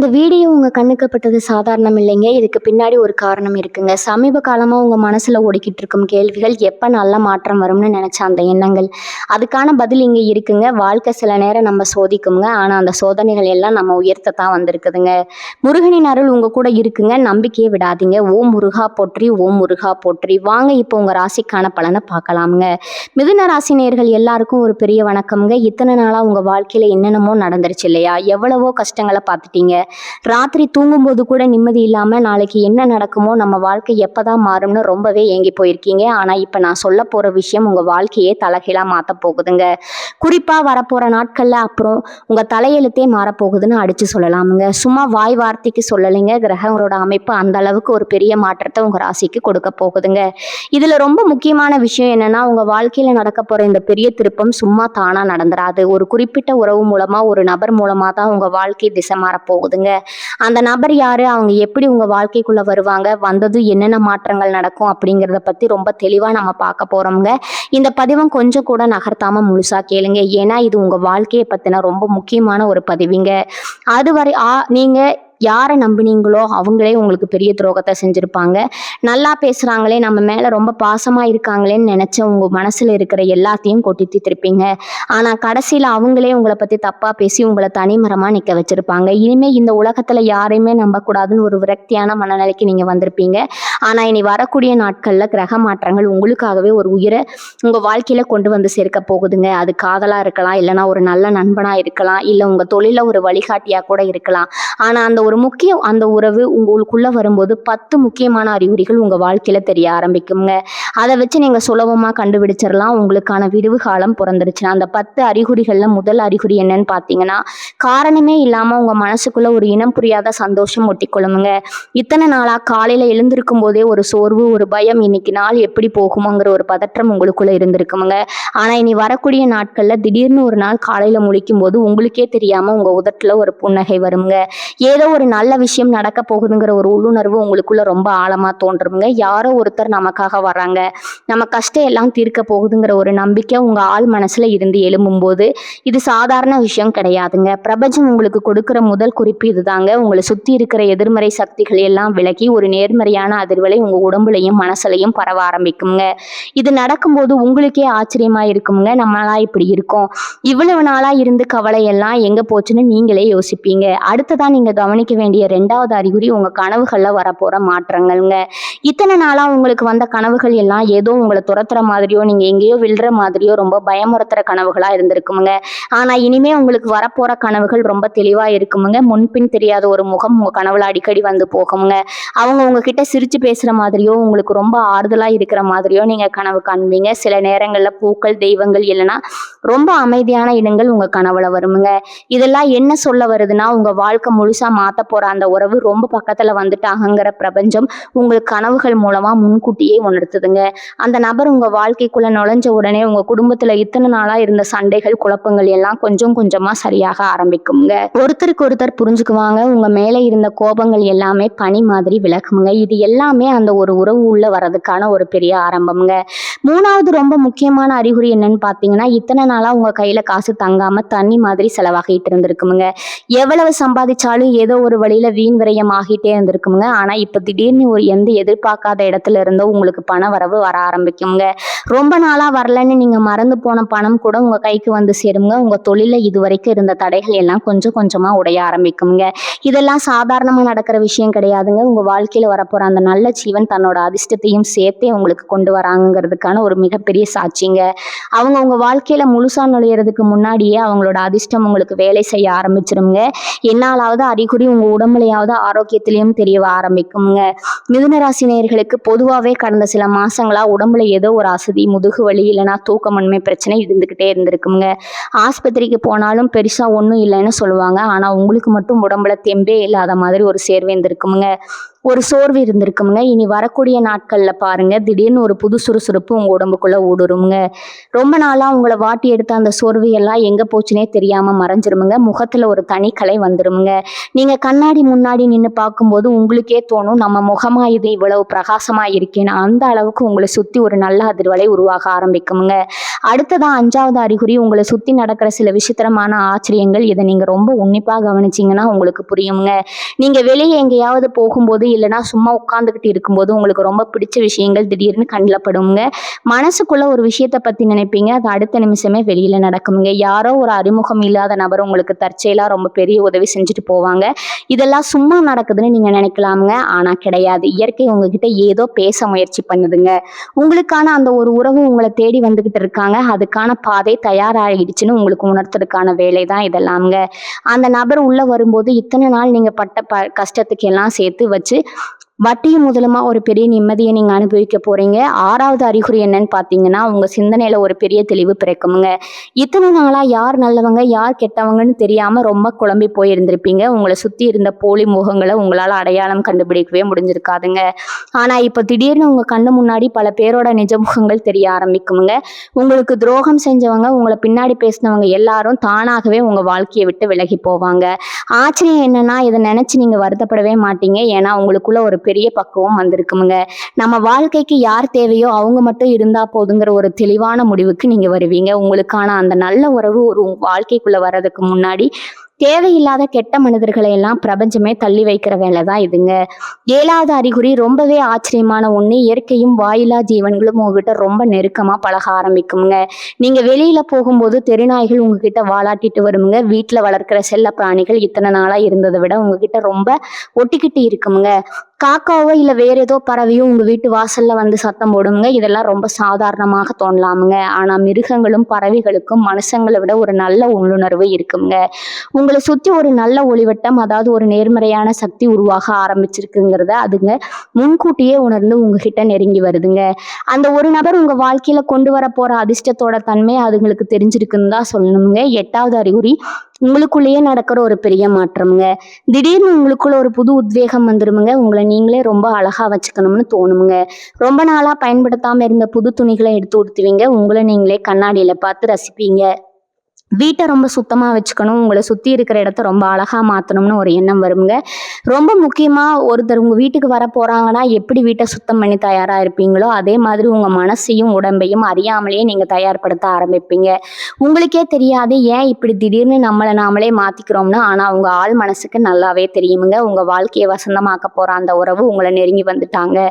இந்த வீடியோ உங்க கண்ணுக்கு பட்டது சாதாரணம் இல்லைங்க. இதுக்கு பின்னாடி ஒரு காரணம் இருக்குங்க. சமீப காலமா உங்க மனசுல ஓடிக்கிட்டு இருக்கும் கேள்விகள், எப்ப நல்ல மாற்றம் வரும்னு நினைச்ச அந்த எண்ணங்கள், அதுக்கான பதில் இங்க இருக்குங்க. வாழ்க்கை சில நேரம் நம்ம சோதிக்குங்க. ஆனா அந்த சோதனைகள் எல்லாம் நம்ம உயர்த்தத்தான் வந்திருக்குதுங்க. முருகனின் அருள் உங்க கூட இருக்குங்க. நம்பிக்கையை விடாதீங்க. ஓம் முருகா போற்றி, ஓம் முருகா போற்றி. வாங்க இப்போ உங்க ராசிக்கான பலனை பார்க்கலாமுங்க. மிதுன ராசி நேயர்கள் எல்லாருக்கும் ஒரு பெரிய வணக்கம்ங்க. இத்தனை நாளா உங்க வாழ்க்கையில என்னென்னமோ நடந்துருச்சு இல்லையா? எவ்வளவோ கஷ்டங்களை பார்த்துட்டீங்க. ராத்திரி தூங்கும்போது கூட நிம்மதி இல்லாம நாளைக்கு என்ன நடக்குமோ, நம்ம வாழ்க்கை எப்பதான் மாறும்னு ரொம்பவே ஏங்கி போயிருக்கீங்க. ஆனா இப்ப நான் சொல்ல போற விஷயம் உங்க வாழ்க்கையே தலைகீழா மாத்த போகுதுங்க. குறிப்பா வரப்போற நாட்கள்ல அப்புறம் உங்க தலையெழுத்தே மாறப்போகுதுன்னு அடிச்சு சொல்லலாமுங்க. சும்மா வாய் வார்த்தைக்கு சொல்லலைங்க. கிரகங்களோட அமைப்பு அந்த அளவுக்கு ஒரு பெரிய மாற்றத்தை உங்க ராசிக்கு கொடுக்க போகுதுங்க. இதுல ரொம்ப முக்கியமான விஷயம் என்னன்னா, உங்க வாழ்க்கையில நடக்க போற இந்த பெரிய திருப்பம் சும்மா தானா நடந்துராது. ஒரு குறிப்பிட்ட உறவு மூலமா, ஒரு நபர் மூலமா தான் உங்க வாழ்க்கை திசை மாற போகுதுங்க. அந்த நபர் யாரு, அவங்க எப்படி உங்க வாழ்க்கைக்குள்ள வருவாங்க, வந்ததும் என்னென்ன மாற்றங்கள் நடக்கும் அப்படிங்கிறத பத்தி ரொம்ப தெளிவா நம்ம பார்க்க போறோம்ங்க. இந்த பதிவும் கொஞ்சம் கூட நகர்த்தாம முழுசா கேளுங்க. ஏன்னா இது உங்க வாழ்க்கையை பத்தின ரொம்ப முக்கியமான ஒரு பதிவுங்க. அதுவரை நீங்க யாரை நம்பினீங்களோ அவங்களே உங்களுக்கு பெரிய துரோகத்தை செஞ்சுருப்பாங்க. நல்லா பேசுகிறாங்களே, நம்ம மேலே ரொம்ப பாசமாக இருக்காங்களேன்னு நினச்ச உங்கள் மனசில் இருக்கிற எல்லாத்தையும் கொட்டி தீர்த்திருப்பீங்க. ஆனால் கடைசியில் அவங்களே உங்களை பற்றி தப்பாக பேசி உங்களை தனிமரமாக நிற்க வச்சுருப்பாங்க. இனிமேல் இந்த உலகத்தில் யாரையுமே நம்பக்கூடாதுன்னு ஒரு விரக்தியான மனநிலைக்கு நீங்கள் வந்திருப்பீங்க. ஆனால் இனி வரக்கூடிய நாட்களில் கிரக மாற்றங்கள் உங்களுக்காகவே ஒரு உயிரை உங்கள் வாழ்க்கையில் கொண்டு வந்து சேர்க்க போகுதுங்க. அது காதலாக இருக்கலாம், இல்லைனா ஒரு நல்ல நண்பனாக இருக்கலாம், இல்லை உங்கள் தொழிலில் ஒரு வழிகாட்டியாக கூட இருக்கலாம். ஆனால் அந்த உறவு உங்களுக்குள்ள வரும்போது 10 முக்கியமான அறிகுறிகள் உங்க வாழ்க்கையில தெரிய ஆரம்பிக்குங்க. அதை வச்சு நீங்க சுலபமா கண்டுபிடிச்சிடலாம் உங்களுக்கான விடுவு காலம் பிறந்துருச்சுன்னா. அந்த 10 அறிகுறிகள்ல முதல் அறிகுறி என்னன்னு பாத்தீங்கன்னா, காரணமே இல்லாம உங்க மனசுக்குள்ள ஒரு இனம் புரியாத சந்தோஷம் ஒட்டிக்கொள்ளுங்க. இத்தனை நாளா காலையில எழுந்திருக்கும் போதே ஒரு சோர்வு, ஒரு பயம், இன்னைக்கு நாள் எப்படி போகுமோங்கிற ஒரு பதற்றம் உங்களுக்குள்ள இருந்திருக்குமுங்க. ஆனா இனி வரக்கூடிய நாட்கள்ல திடீர்னு ஒரு நாள் காலையில முழிக்கும் போது உங்களுக்கே தெரியாம உங்க உதட்டுல ஒரு புன்னகை வருங்க. ஏதோ ஒரு நல்ல விஷயம் நடக்க போகுதுங்கிற ஒரு உள்ளுணர்வு உங்களுக்குள்ள ரொம்ப ஆழமா தோன்றுங்க. யாரோ ஒருத்தர் நமக்காக வர்றாங்க, நம்ம கஷ்டம் எல்லாம் தீர்க்க போகுதுங்கிற ஒரு நம்பிக்கை உங்க ஆள் மனசுல இருந்து எழும்பும் போது இது சாதாரண விஷயம் கிடையாதுங்க. பிரபஞ்சம் உங்களுக்கு கொடுக்கிற முதல் குறிப்பு இதுதாங்க. உங்களை சுத்தி இருக்கிற எதிர்மறை சக்திகள் எல்லாம் விலகி ஒரு நேர்மறையான அதிர்வலை உங்க உடம்புலையும் மனசுலையும் பரவ ஆரம்பிக்குங்க. இது நடக்கும்போது உங்களுக்கே ஆச்சரியமா இருக்குங்க. நம்மளா இப்படி இருக்கோம், இவ்வளவு நாளா இருந்து கவலை எல்லாம் எங்க போச்சுன்னு நீங்களே யோசிப்பீங்க. அடுத்ததான் நீங்க கவனிக்க வேண்டிய 2வது அறிகுறி உங்க கனவுகள்ல வரப்போற மாற்றங்கள்ங்க. இத்தனை நாளா உங்களுக்கு வந்த கனவுகள் எல்லாம் ஏதோ உங்களை துரத்துற மாதிரியோ, நீங்க எங்கேயோ விழுற மாதிரியோ ரொம்ப பயமுறுத்துற கனவுகளா இருந்திருக்குமுங்க. ஆனா இனிமே உங்களுக்கு வரப்போற கனவுகள் ரொம்ப தெளிவா இருக்குமுங்க. முன்பின் தெரியாத ஒரு முகம் உங்க கனவுல அடிக்கடி வந்து போகுமுங்க. அவங்க உங்ககிட்ட சிரிச்சு பேசுற மாதிரியோ, உங்களுக்கு ரொம்ப ஆறுதலா இருக்கிற மாதிரியோ நீங்க கனவு காண்பீங்க. சில நேரங்கள்ல பூக்கள், தெய்வங்கள், இல்லைன்னா ரொம்ப அமைதியான இடங்கள் உங்க கனவுல வருமுங்க. இதெல்லாம் என்ன சொல்ல வருதுன்னா, உங்க வாழ்க்கை முழுசா மாத்த போற அந்த உறவு ரொம்ப பக்கத்துல வந்துட்டாங்கிற பிரபஞ்சம் உங்களுக்கு கனவுகள் மூலமா முன்கூட்டியே உணர்த்துதுங்க. அந்த நபர் உங்க வாழ்க்கைக்குள்ள நுழைஞ்ச உடனே உங்க குடும்பத்துல இத்தனை நாளா இருந்த சண்டைகள், குழப்பங்கள் எல்லாம் கொஞ்சம் கொஞ்சமா சரியாக ஆரம்பிக்குங்க. ஒருத்தருக்கு ஒருத்தர் புரிஞ்சுக்குவாங்க. உங்க மேல இருந்த கோபங்கள் எல்லாமே பனி மாதிரி விலகுங்க. இது எல்லாமே அந்த ஒரு உறவு உள்ள வர்றதுக்கான ஒரு பெரிய ஆரம்பம்ங்க. 3வது ரொம்ப முக்கியமான அறிகுறி என்னன்னு பாத்தீங்கன்னா, இத்தனை நாளா உங்க கையில காசு தங்காம தண்ணி மாதிரி செலவாகிட்டு இருந்திருக்குமுங்க. எவ்வளவு சம்பாதிச்சாலும் ஏதோ ஒரு வழியில வீண் விரயம் ஆகிட்டே இருந்திருக்குங்க. ஆனா இப்ப திடீர்னு ஒரு எந்த எதிர்பார்க்காத இடத்துல இருந்தோ உங்களுக்கு பண வரவு வர ஆரம்பிக்குங்க. ரொம்ப நாளா வரலன்னு நீங்க மறந்து போன பணம் கூட உங்க கைக்கு வந்து சேருங்க. உங்க தொழில இதுவரைக்கும் இருந்த தடைகள் எல்லாம் கொஞ்சம் கொஞ்சமா உடைய ஆரம்பிக்குங்க. இதெல்லாம் சாதாரணமா நடக்கிற விஷயம் கிடையாதுங்க. உங்க வாழ்க்கையில வரப்போற அந்த நல்ல ஜீவன் தன்னோட அதிர்ஷ்டத்தையும் சேர்த்தே உங்களுக்கு கொண்டு வராங்கிறதுக்கான ஒரு மிகப்பெரிய சாட்சிங்க. அவங்க உங்க வாழ்க்கையில முழுசா நுழையிறதுக்கு முன்னாடியே அவங்களோட அதிர்ஷ்டம் உங்களுக்கு வேலை செய்ய ஆரம்பிச்சிருங்க. என்னாலாவது அறிகுறி உங்க உடம்புலையாவது ஆரோக்கியத்திலையும் தெரிய ஆரம்பிக்குங்க. மிதுன ராசி நேயர்களுக்கு பொதுவாகவே கடந்த சில மாசங்களா உடம்புல ஏதோ ஒரு அசதி, முதுகு வலி, இல்லைன்னா தூக்கமன்மை பிரச்சனை இருந்துகிட்டே இருந்திருக்குங்க. ஆஸ்பத்திரிக்கு போனாலும் பெருசா ஒன்றும் இல்லைன்னு சொல்லுவாங்க. ஆனா உங்களுக்கு மட்டும் உடம்புல தெம்பே இல்லாத மாதிரி ஒரு சேர்வு இருந்திருக்குங்க. ஒரு சோர்வு இருந்திருக்குமுங்க. இனி வரக்கூடிய நாட்கள்ல பாருங்க, திடீர்னு ஒரு புது சுறுசுறுப்பு உங்க உடம்புக்குள்ள ஊடுருவுங்க. ரொம்ப நாளா உங்கள வாட்டி எடுத்த அந்த சோர்வு எல்லாம் எங்க போச்சுன்னே தெரியாம மறைஞ்சிருமுங்க. முகத்துல ஒரு தனி கலை வந்துருமுங்க. நீங்க கண்ணாடி முன்னாடி நின்னு பார்க்கும்போது உங்களுக்கே தோணும், நம்ம முகமா இது இவ்வளவு பிரகாசமா இருக்கேன்னு. அந்த அளவுக்கு உங்கள சுத்தி ஒரு நல்ல அதிர்வலை உருவாக ஆரம்பிக்குமுங்க. அடுத்ததா 5வது அறிகுறி, உங்கள சுத்தி நடக்கிற சில விசித்திரமான ஆச்சரியங்கள். இத நீங்க ரொம்ப உன்னிப்பா கவனிச்சீங்கன்னா உங்களுக்கு புரியுமுங்க. நீங்க வெளிய எங்கேயாவது போகும்போது, இல்லைன்னா சும்மா உட்கார்ந்துகிட்டு இருக்கும்போது உங்களுக்கு ரொம்ப பிடிச்ச விஷயங்கள் திடீர்னு கண்ல படுமுங்க. மனசுக்குள்ள ஒரு விஷயத்த பத்தி நினைப்பீங்க, அது அடுத்த நிமிஷமே வெளியில நடக்குமுங்க. யாரோ ஒரு அறிமுகம் இல்லாத நபர் உங்களுக்கு தற்செயலா ரொம்ப பெரிய உதவி செஞ்சுட்டு போவாங்க. இதெல்லாம் சும்மா நடக்குதுன்னு நீங்க நினைக்கலாமுங்க. ஆனா கிடையாது. இயற்கை உங்ககிட்ட ஏதோ பேச முயற்சி பண்ணுதுங்க. உங்களுக்கான அந்த ஒரு உறவு உங்கள தேடி வந்துகிட்டு இருக்காங்க. அதுக்கான பாதை தயாராகிடுச்சுன்னு உங்களுக்கு உணர்த்துறதுக்கான வேலை தான் இதெல்லாமுங்க. அந்த நபர் உள்ள வரும்போது இத்தனை நாள் நீங்க பட்ட கஷ்டத்துக்கு எல்லாம் சேர்த்து வச்சு வட்டியும் முதலுமா ஒரு பெரிய நிம்மதியை நீங்க அனுபவிக்க போறீங்க. 6வது அறிகுறி என்னன்னு பாத்தீங்கன்னா, உங்க சிந்தனையில ஒரு பெரிய தெளிவு பிறக்குமுங்க. இத்தனை நாளா யார் நல்லவங்க யார் கெட்டவங்கன்னு தெரியாம ரொம்ப குழம்பி போயிருந்திருப்பீங்க. உங்களை சுத்தி இருந்த போலி முகங்களை உங்களால அடையாளம் கண்டுபிடிக்கவே முடிஞ்சிருக்காதுங்க. ஆனா இப்ப திடீர்னு உங்க கண்ணு முன்னாடி பல பேரோட நிஜ முகங்கள் தெரிய ஆரம்பிக்குமுங்க. உங்களுக்கு துரோகம் செஞ்சவங்க, உங்களை பின்னாடி பேசினவங்க எல்லாரும் தானாகவே உங்க வாழ்க்கையை விட்டு விலகி போவாங்க. ஆச்சரியம் என்னன்னா, இதை நினைச்சு நீங்க வருத்தப்படவே மாட்டீங்க. ஏன்னா உங்களுக்குள்ள ஒரு பெரிய பக்குவம் வந்திருக்குமுங்க. நம்ம வாழ்க்கைக்கு யார் தேவையோ அவங்க மட்டும் இருந்தா போதுங்கிற ஒரு தெளிவான முடிவுக்கு நீங்க வருவீங்க. உங்களுக்கான அந்த நல்ல உறவு ஒரு வாழ்க்கைக்குள்ள வர்றதுக்கு முன்னாடி தேவையில்லாத கெட்ட மனிதர்களை எல்லாம் பிரபஞ்சமே தள்ளி வைக்கிற வேலை தான் இதுங்க. 7வது அறிகுறி ரொம்பவே ஆச்சரியமான ஒண்ணு. இயற்கையும் வாயிலா ஜீவன்களும் உங்ககிட்ட ரொம்ப நெருக்கமா பழக ஆரம்பிக்குங்க. நீங்க வெளியில போகும்போது தெருநாய்கள் உங்ககிட்ட வாலாட்டிட்டு வருமுங்க. வீட்டுல வளர்க்கிற செல்ல பிராணிகள் இத்தனை நாளா இருந்ததை விட உங்ககிட்ட ரொம்ப ஒட்டிக்கிட்டு இருக்குமுங்க. காக்காவோ இல்ல வேற ஏதோ பறவையோ உங்க வீட்டு வாசல்ல வந்து சத்தம் போடுங்க. இதெல்லாம் ரொம்ப சாதாரணமாக தோணலாமுங்க. ஆனா மிருகங்களும் பறவைகளுக்கும் மனுஷங்களை விட ஒரு நல்ல உள்ளுணர்வு இருக்குங்க. உங்களை சுத்தி ஒரு நல்ல ஒளிவட்டம், அதாவது ஒரு நேர்மறையான சக்தி உருவாக ஆரம்பிச்சிருக்குங்கிறத அதுங்க முன்கூட்டியே உணர்ந்து உங்ககிட்ட நெருங்கி வருதுங்க. அந்த ஒரு நபர் உங்க வாழ்க்கையில கொண்டு வர போற அதிர்ஷ்டத்தோட தன்மை அதுங்களுக்கு தெரிஞ்சிருக்குன்னு தான் சொல்லணுங்க. 8வது அறிகுறி, உங்களுக்குள்ளேயே நடக்கிற ஒரு பெரிய மாற்றம்ங்க. திடீர்னு உங்களுக்குள்ள ஒரு புது உத்வேகம் வந்துருமுங்க. உங்களை நீங்களே ரொம்ப அழகா வச்சுக்கணும்னு தோணுமுங்க. ரொம்ப நாளா பயன்படுத்தாம இருந்த புது துணிகளை எடுத்து உடுத்துவீங்க. உங்களை நீங்களே கண்ணாடியில பார்த்து ரசிப்பீங்க. வீட்டை ரொம்ப சுத்தமா வச்சுக்கணும், உங்களை சுத்தி இருக்கிற இடத்த ரொம்ப அழகா மாத்தணும்னு ஒரு எண்ணம் வருங்க. ரொம்ப முக்கியமா ஒருத்தர் உங்க வீட்டுக்கு வர போறாங்கன்னா எப்படி வீட்டை சுத்தம் பண்ணி தயாரா இருப்பீங்களோ அதே மாதிரி உங்க மனசையும் உடம்பையும் அறியாமலேயே நீங்க தயார்படுத்த ஆரம்பிப்பீங்க. உங்களுக்கே தெரியாது ஏன் இப்படி திடீர்னு நம்மளை நாமளே மாத்திக்கிறோம்னு. ஆனா உங்க ஆள் மனசுக்கு நல்லாவே தெரியுமுங்க. உங்க வாழ்க்கையை வசந்தமாக்க போற அந்த உறவு உங்களை நெருங்கி வந்துட்டாங்க.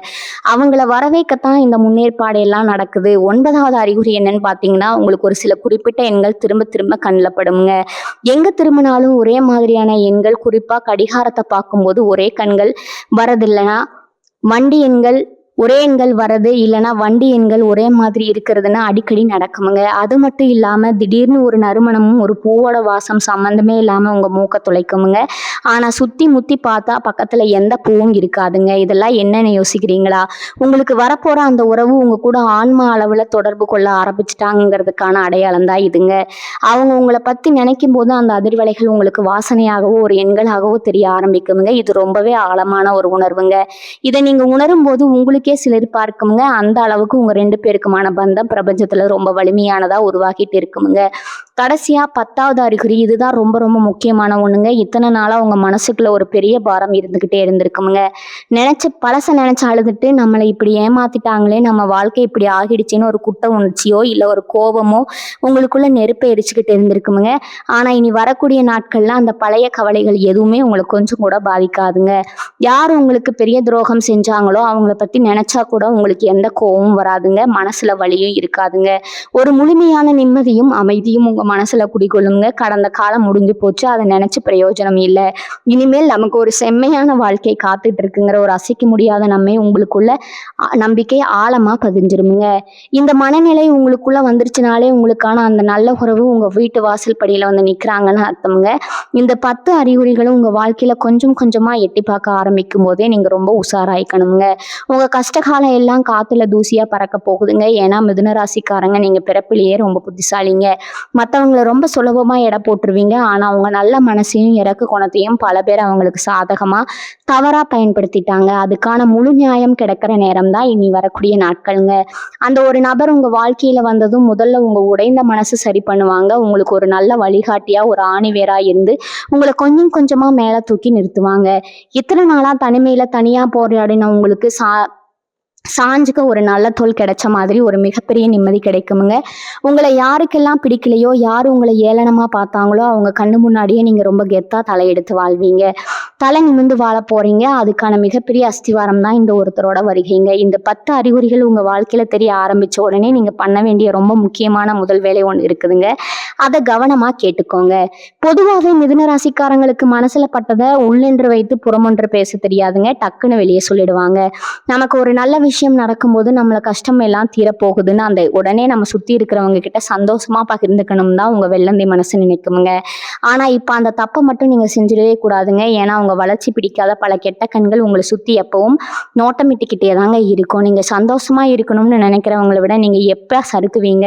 அவங்கள வரவேற்கத்தான் இந்த முன்னேற்பாடு எல்லாம் நடக்குது. 9வது அறிகுறி என்னன்னு பாத்தீங்கன்னா, உங்களுக்கு ஒரு சில குறிப்பிட்ட எண்கள் திரும்ப திரும்ப கண்ணில் படுமுங்க. எங்க திரும்பினாலும் ஒரே மாதிரியான எண்கள், குறிப்பா கடிகாரத்தை பார்க்கும்போது ஒரே கண்கள் வரதில்லைன்னா வண்டி எண்கள் ஒரே எண்கள் வரது, இல்லைன்னா வண்டி எண்கள் ஒரே மாதிரி இருக்கிறதுனா அடிக்கடி நடக்குமுங்க. அது மட்டும் இல்லாம திடீர்னு ஒரு நறுமணமும் ஒரு பூவோட வாசம் சம்மந்தமே இல்லாம உங்க மூக்க துளைக்குமுங்க. ஆனா சுத்தி முத்தி பார்த்தா பக்கத்துல எந்த பூவும் இருக்காதுங்க. இதெல்லாம் என்னன்னு யோசிக்கிறீங்களா? உங்களுக்கு வரப்போற அந்த உறவு உங்க கூட ஆன்மா அளவுல தொடர்பு கொள்ள ஆரம்பிச்சிட்டாங்கிறதுக்கான அடையாளம் தான் இதுங்க. அவங்க உங்களை பத்தி நினைக்கும் போது அந்த அதிர்வலைகள் உங்களுக்கு வாசனையாகவோ ஒரு எண்களாகவோ தெரிய ஆரம்பிக்குமுங்க. இது ரொம்பவே ஆழமான ஒரு உணர்வுங்க. இதை நீங்க உணரும் போது உங்களுக்கே சிலர் பார்க்குமுங்க. அந்த அளவுக்கு உங்க 2 பேருக்குமான பந்தம் பிரபஞ்சத்துல ரொம்ப வலிமையானதா உருவாக்கிட்டு இருக்குமுங்க. கடைசியா 10வது அறிகுறி, இதுதான் ரொம்ப ரொம்ப முக்கியமான ஒண்ணுங்க. இத்தனை நாளா உங்க மனசுக்குள்ள ஒரு பெரிய பாரம் இருந்துகிட்டே இருந்திருக்குமுங்க. பழச நினைச்சு அழுதுட்டு நம்மளை இப்படி ஏமாத்திட்டாங்களே, நம்ம வாழ்க்கை இப்படி ஆகிடுச்சுன்னு ஒரு குற்ற உணர்ச்சியோ இல்ல ஒரு கோபமோ உங்களுக்குள்ள நெருப்பை எரிச்சுக்கிட்டு இருந்திருக்குமுங்க. ஆனா இனி வரக்கூடிய நாட்கள்ல அந்த பழைய கவலைகள் எதுவுமே உங்களுக்கு கொஞ்சம் கூட பாதிக்காதுங்க. யார் உங்களுக்கு பெரிய துரோகம் செஞ்சாங்களோ அவங்கள பத்தி நினைச்சா கூட உங்களுக்கு எந்த கோவமும் வராதுங்க. மனசுல வலியும் இருக்காதுங்க. ஒரு முழுமையான நிம்மதியும் அமைதியும் உங்க மனசுல குடிகொள்ளுங்க. கடந்த காலம் முடிஞ்சு போச்சு, அதை நினைச்சு பிரயோஜனம் இல்லை. இனிமேல் நமக்கு ஒரு செம்மையான வாழ்க்கை காத்துட்டு இருக்குங்கிற ஒரு அசைக்க முடியாத உங்களுக்குள்ள நம்பிக்கை ஆழமா பதிஞ்சிருமுங்க. இந்த மனநிலை உங்களுக்குள்ள வந்துருச்சுனாலே உங்களுக்கான அந்த நல்ல உறவு உங்க வீட்டு வாசல் படியில வந்து நிக்கிறாங்கன்னு அர்த்தமுங்க. இந்த 10 அறிகுறிகளும் உங்க வாழ்க்கையில கொஞ்சம் கொஞ்சமா எட்டி பார்க்க ஆரம்பிக்கும் போதே நீங்க ரொம்ப உஷாராயிக்கணுங்க. உங்க கஷ்டகாலம் எல்லாம் காத்துல தூசியா பறக்க போகுதுங்க. ஏன்னா மிதுன ராசிக்காரங்க நீங்க பிறப்பிலேயே ரொம்ப புத்திசாலிங்க. மற்றவங்களை ரொம்ப சுலபமா எடை போட்டுருவீங்க. ஆனா அவங்க நல்ல மனசையும் இறக்க குணத்தையும் பல பேர் அவங்களுக்கு சாதகமா தவறா பயன்படுத்திட்டாங்க. அதுக்கான முழு நியாயம் கிடைக்கிற நேரம் தான் இனி வரக்கூடிய நாட்களுங்க. அந்த ஒரு நபர் உங்க வாழ்க்கையில வந்ததும் முதல்ல உங்க உடைந்த மனசு சரி பண்ணுவாங்க. உங்களுக்கு ஒரு நல்ல வழிகாட்டியா ஒரு ஆணிவேரா இருந்து உங்களை கொஞ்சம் கொஞ்சமா மேல தூக்கி நிறுத்துவாங்க. இத்தனை நாளா தனிமையில தனியா போராடின உங்களுக்கு சாஞ்சுக்க ஒரு நல்ல தோல் கிடைச்ச மாதிரி ஒரு மிகப்பெரிய நிம்மதி கிடைக்குமுங்க. உங்களை யாருக்கெல்லாம் பிடிக்கலையோ, யார் உங்களை ஏளனமா பார்த்தாங்களோ அவங்க கண்ணு முன்னாடியே நீங்க ரொம்ப கெத்தா தலையெடுத்து வாழ்வீங்க. தலை நிமிர்ந்து வாழ போறீங்க. அதுக்கான மிகப்பெரிய அஸ்திவாரம் தான் இந்த ஒருத்தரோட வருகைங்க. இந்த 10 அறிகுறிகள் உங்க வாழ்க்கையில தெரிய ஆரம்பிச்ச உடனே நீங்க பண்ண வேண்டிய ரொம்ப முக்கியமான முதல் வேலை ஒன்று இருக்குதுங்க. அதை கவனமா கேட்டுக்கோங்க. பொதுவாகவே மிதுன ராசிக்காரங்களுக்கு மனசுல பட்டதை உள்ளென்று வைத்து புறமொன்று பேச தெரியாதுங்க. டக்குன்னு வெளியே சொல்லிடுவாங்க. நமக்கு ஒரு நல்ல விஷயம் நடக்கும்போது நம்மள கஷ்டம் எல்லாம் தீரப்போகுதுன்னு அந்த உடனே நம்ம சுத்தி இருக்கிறவங்க கிட்ட சந்தோஷமா பகிர்ந்துக்கணும் தான் உங்க வெள்ளந்தி மனசு நினைக்குமுங்க. ஆனா இப்ப அந்த தப்பை மட்டும் நீங்க செஞ்சிடவே கூடாதுங்க. ஏன்னா உங்க வளர்ச்சி பிடிக்காத பல கெட்ட கண்கள் உங்களை சுத்தி எப்பவும் நோட்டமிட்டுக்கிட்டே தாங்க இருக்கும். நீங்க சந்தோஷமா இருக்கணும்னு நினைக்கிறவங்களை விட நீங்க எப்ப சறுக்குவீங்க,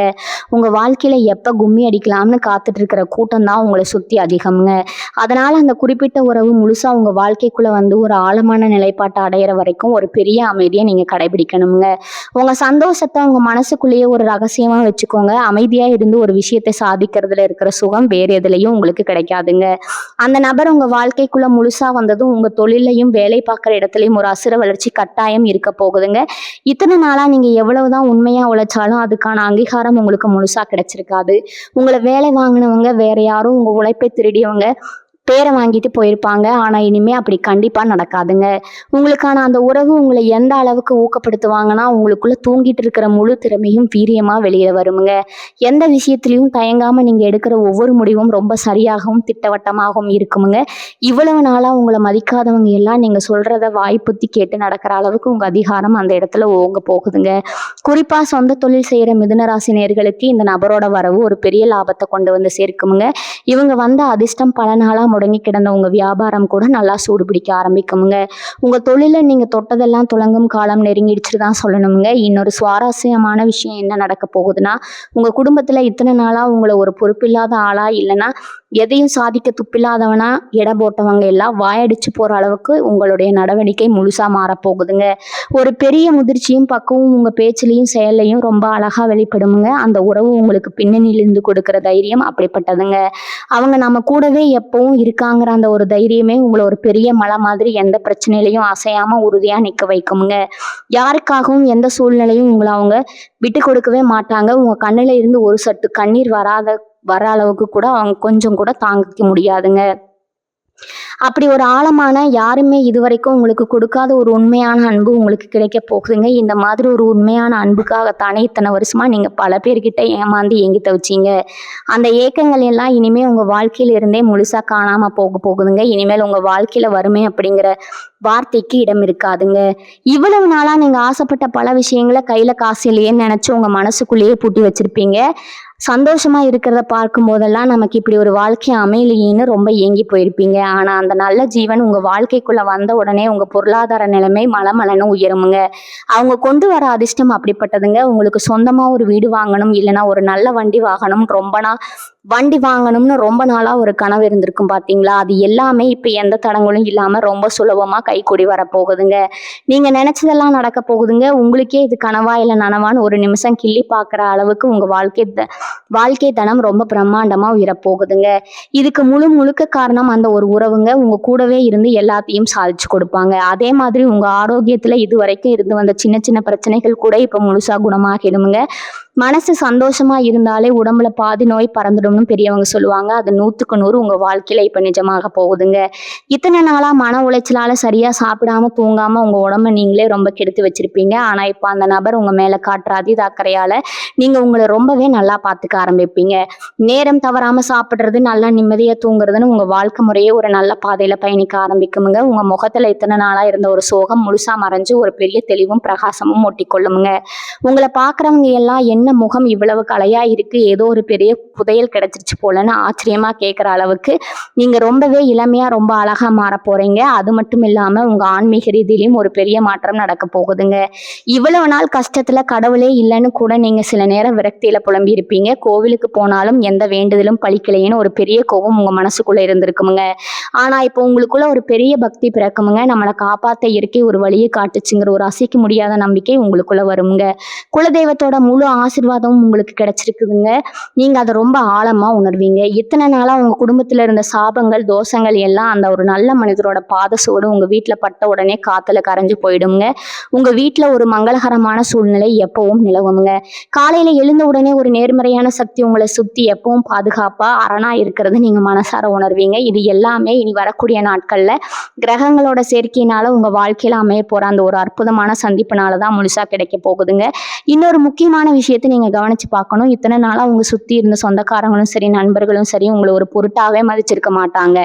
உங்க வாழ்க்கையில எப்ப கும்மி அடிக்கலாம்னு காத்துட்டு இருக்கிற கூட்டம் தான் உங்களை சுத்தி அதிகம்ங்க. அதனால அந்த குறிப்பிட்ட உறவு முழுசா உங்க வாழ்க்கைக்குள்ள வந்து ஒரு ஆழமான நிலைப்பாட்டை அடையிற வரைக்கும் ஒரு பெரிய அமைதியை நீங்க கடைபிடிக்கணுங்க. உங்க சந்தோஷத்தை உங்க மனசுக்குள்ளேயே ஒரு ரகசியமா வச்சுக்கோங்க. அமைதியா இருந்து ஒரு விஷயத்தை சாதிக்கிறதுல இருக்கிற சுகம் வேற எதுலையும் உங்களுக்கு கிடைக்காதுங்க. அந்த நபர் உங்க வாழ்க்கைக்குள்ள முழுசா வந்ததும் உங்க தொழிலையும் வேலை பார்க்குற இடத்துலயும் ஒரு அசுர வளர்ச்சி கட்டாயம் இருக்க போகுதுங்க. இத்தனை நாளா நீங்க எவ்வளவுதான் உண்மையா உழைச்சாலும் அதுக்கான அங்கீகாரம் உங்களுக்கு முழுசா கிடைச்சிருக்காது. உங்களை வேலை வாங்கினவங்க வேற யாரும் உங்க உழைப்பை திருடியவங்க பேரை வாங்கிட்டு போயிருப்பாங்க. ஆனா இனிமே அப்படி கண்டிப்பா நடக்காதுங்க. உங்களுக்கான அந்த உறவு உங்களை எந்த அளவுக்கு ஊக்கப்படுத்துவாங்கன்னா உங்களுக்குள்ள தூங்கிட்டு இருக்கிற முழு திறமையும் வீரியமா வெளியே வருமுங்க. எந்த விஷயத்திலையும் தயங்காம நீங்க எடுக்கிற ஒவ்வொரு முடிவும் ரொம்ப சரியாகவும் திட்டவட்டமாகவும் இருக்குமுங்க. இவ்வளவு நாளா உங்களை மதிக்காதவங்க எல்லாம் நீங்க சொல்றத வாய்ப்புத்தி கேட்டு நடக்கிற அளவுக்கு உங்க அதிகாரம் அந்த இடத்துல ஓங்க போகுதுங்க. குறிப்பா சொந்த தொழில் செய்யற மிதுனராசி நேயர்களுக்கு இந்த நபரோட வரவு ஒரு பெரிய லாபத்தை கொண்டு வந்து சேர்க்குமுங்க. இவங்க வந்த அதிர்ஷ்டம் பல நாளா முடங்கி கிடந்த உங்க வியாபாரம் கூட நல்லா சூடு பிடிக்க ஆரம்பிக்குமுங்க. உங்க தொழில நீங்க தொட்டதெல்லாம் துலங்கும் காலம் நெருங்கிடுச்சு தான் சொல்லணுங்க. இன்னொரு சுவாரஸ்யமான விஷயம் என்ன நடக்க போகுதுன்னா, உங்க குடும்பத்துல இத்தனை நாளா உங்களை ஒரு பொறுப்பில்லாத ஆளா இல்லைன்னா எதையும் சாதிக்க துப்பில்லாதவனா எடை போட்டவங்க எல்லாம் வாயடிச்சு போற அளவுக்கு உங்களுடைய நடவடிக்கை முழுசா மாறப்போகுதுங்க. ஒரு பெரிய முதிர்ச்சியும் பக்குவம் உங்க பேச்சிலையும் செயல்லையும் ரொம்ப அழகா வெளிப்படுமுங்க. அந்த உறவு உங்களுக்கு பின்னணியிலிருந்து கொடுக்கிற தைரியம் அப்படிப்பட்டதுங்க. அவங்க நம்ம கூடவே எப்பவும் இருக்காங்கிற அந்த ஒரு தைரியமே உங்களை ஒரு பெரிய மலை மாதிரி எந்த பிரச்சனையிலையும் அசையாம உறுதியா நிக்க வைக்குமுங்க. யாருக்காகவும் எந்த சூழ்நிலையும் உங்களை அவங்க விட்டு கொடுக்கவே மாட்டாங்க. உங்க கண்ணுல இருந்து ஒரு சட்டு கண்ணீர் வர அளவுக்கு கூட அவங்க கொஞ்சம் கூட தாங்கிக்க முடியாதுங்க. அப்படி ஒரு ஆழமான யாருமே இதுவரைக்கும் உங்களுக்கு கொடுக்காத ஒரு உண்மையான அன்பு உங்களுக்கு கிடைக்க போகுதுங்க. இந்த மாதிரி ஒரு உண்மையான அன்புக்காகத்தானே இத்தனை வருஷமா நீங்க பல பேர்கிட்ட ஏமாந்து ஏங்கி தவிச்சீங்க. அந்த ஏக்கங்கள் எல்லாம் இனிமே உங்க வாழ்க்கையில இருந்தே முழுசா காணாம போகுதுங்க. இனிமேல் உங்க வாழ்க்கையில வறுமை அப்படிங்கிற வார்த்தைக்கு இடம் இருக்காதுங்க. இவ்வளவு நாளா நீங்க ஆசைப்பட்ட பல விஷயங்களை கையில காசு இல்லையேன்னு நினைச்சு உங்க மனசுக்குள்ளேயே பூட்டி வச்சிருப்பீங்க. சந்தோஷமா இருக்கிறத பார்க்கும் போதெல்லாம் நமக்கு இப்படி ஒரு வாழ்க்கை அமையலையேன்னு ரொம்ப ஏங்கி போயிருப்பீங்க. ஆனா அந்த நல்ல ஜீவன் உங்க வாழ்க்கைக்குள்ள வந்த உடனே உங்க பொருளாதார நிலைமை மலமலன்னு உயருமுங்க. அவங்க கொண்டு வர அதிர்ஷ்டம் அப்படிப்பட்டதுங்க. உங்களுக்கு சொந்தமா ஒரு வீடு வாங்கணும், இல்லைன்னா ஒரு நல்ல வண்டி வாங்கணும்னு ரொம்ப நாளா ஒரு கனவு இருந்திருக்கும் பாத்தீங்களா? அது எல்லாமே இப்ப எந்த தடங்களும் இல்லாம ரொம்ப சுலபமா கைக்கூடி வரப்போகுதுங்க. நீங்க நினைச்சதெல்லாம் நடக்க போகுதுங்க. உங்களுக்கே இது கனவா இல்லை நனவான்னு ஒரு நிமிஷம் கிள்ளி பார்க்குற அளவுக்கு உங்க வாழ்க்கை தனம் ரொம்ப பிரம்மாண்டமா உயரப்போகுதுங்க. இதுக்கு முழுக்க காரணம் அந்த ஒரு உறவுங்க. உங்க கூடவே இருந்து எல்லாத்தையும் சாதிச்சு கொடுப்பாங்க. அதே மாதிரி உங்க ஆரோக்கியத்துல இது வரைக்கும் இருந்து வந்த சின்ன சின்ன பிரச்சனைகள் கூட இப்ப முழுசா குணமாகிடுமுங்க. மனசு சந்தோஷமா இருந்தாலே உடம்புல பாதி நோய் பறந்துடும்னு பெரியவங்க சொல்லுவாங்க. அது 100க்கு 100 உங்க வாழ்க்கையில இப்ப நிஜமாக போகுதுங்க. இத்தனை நாளா மன உளைச்சலால சரியா சாப்பிடாம தூங்காம உங்க உடம்ப நீங்களே ரொம்ப கெடுத்து வச்சிருப்பீங்க. ஆனா இப்ப அந்த நபர் உங்க மேல காட்டுற அதீத அக்கறையால நீங்க உங்களை ரொம்பவே நல்லா பார்த்துக்க ஆரம்பிப்பீங்க. நேரம் தவறாம சாப்பிடுறது, நல்லா நிம்மதியா தூங்குறதுன்னு உங்க வாழ்க்கை முறையே ஒரு நல்ல பாதையில பயணிக்க ஆரம்பிக்குமுங்க. உங்க முகத்துல இத்தனை நாளா இருந்த ஒரு சோகம் முழுசா மறைஞ்சு ஒரு பெரிய தெளிவும் பிரகாசமும் ஒட்டிக்கொள்ளுமுங்க. உங்களை பாக்குறவங்க எல்லாம் என்ன என்ன முகம் இவ்வளவு கலையா இருக்கு, ஏதோ ஒரு பெரிய புதையல் கிடைச்சிருச்சு போலன்னு ஆச்சரியமா கேட்குற அளவுக்கு நீங்க ரொம்பவே இளமையா ரொம்ப அழகா மாற போறீங்க. அது மட்டும் இல்லாம உங்க ஆன்மீக ரீதியிலும் ஒரு பெரிய மாற்றம் நடக்க போகுதுங்க. இவ்வளவு நாள் கஷ்டத்துல கடவுளே இல்லைன்னு கூட நீங்க சில நேரம் விரக்தியில புலம்பி இருப்பீங்க. கோவிலுக்கு போனாலும் எந்த வேண்டுதலும் பலிக்கலைன்னு ஒரு பெரிய கோபம் உங்க மனசுக்குள்ள இருந்திருக்குமுங்க. ஆனா இப்போ உங்களுக்குள்ள ஒரு பெரிய பக்தி பிறக்குமுங்க. நம்மளை காப்பாத்த இயற்கை ஒரு வழியை காட்டுச்சுங்கிற ஒரு அசைக்க முடியாத நம்பிக்கை உங்களுக்குள்ள வருங்க. குலதெய்வத்தோட முழு ஆசீர்வாதமும் உங்களுக்கு கிடைச்சிருக்குதுங்க. நீங்க அதை ரொம்ப ஆழமா உணர்வீங்க. இத்தனை நாளா உங்க குடும்பத்துல இருந்த சாபங்கள் தோஷங்கள் எல்லாம் அந்த ஒரு நல்ல மனிதரோட பாதசோடு உங்க வீட்டுல பட்ட உடனே காத்துல கரைஞ்சு போயிடுங்க. உங்க வீட்டுல ஒரு மங்களகரமான சூழ்நிலை எப்பவும் நிலவுங்க. காலையில எழுந்த உடனே ஒரு நேர்மறையான சக்தி உங்களை சுத்தி எப்பவும் பாதுகாப்பா அரணா இருக்கிறது நீங்க மனசார உணர்வீங்க. இது எல்லாமே இனி வரக்கூடிய நாட்கள்ல கிரகங்களோட சேர்க்கையினால உங்க வாழ்க்கையில அமைய போற அந்த ஒரு அற்புதமான சந்திப்புனாலதான் முழுசா கிடைக்க போகுதுங்க. இன்னொரு முக்கியமான விஷயத்தை நீங்க கவனிச்சு பார்க்கணும். இத்தனை நாளா உங்க சுத்தி இருந்த சொந்தக்காரங்களும் சரி நண்பர்களும் சரி உங்களை ஒரு பொருட்டாவே மதிச்சிருக்க மாட்டாங்க.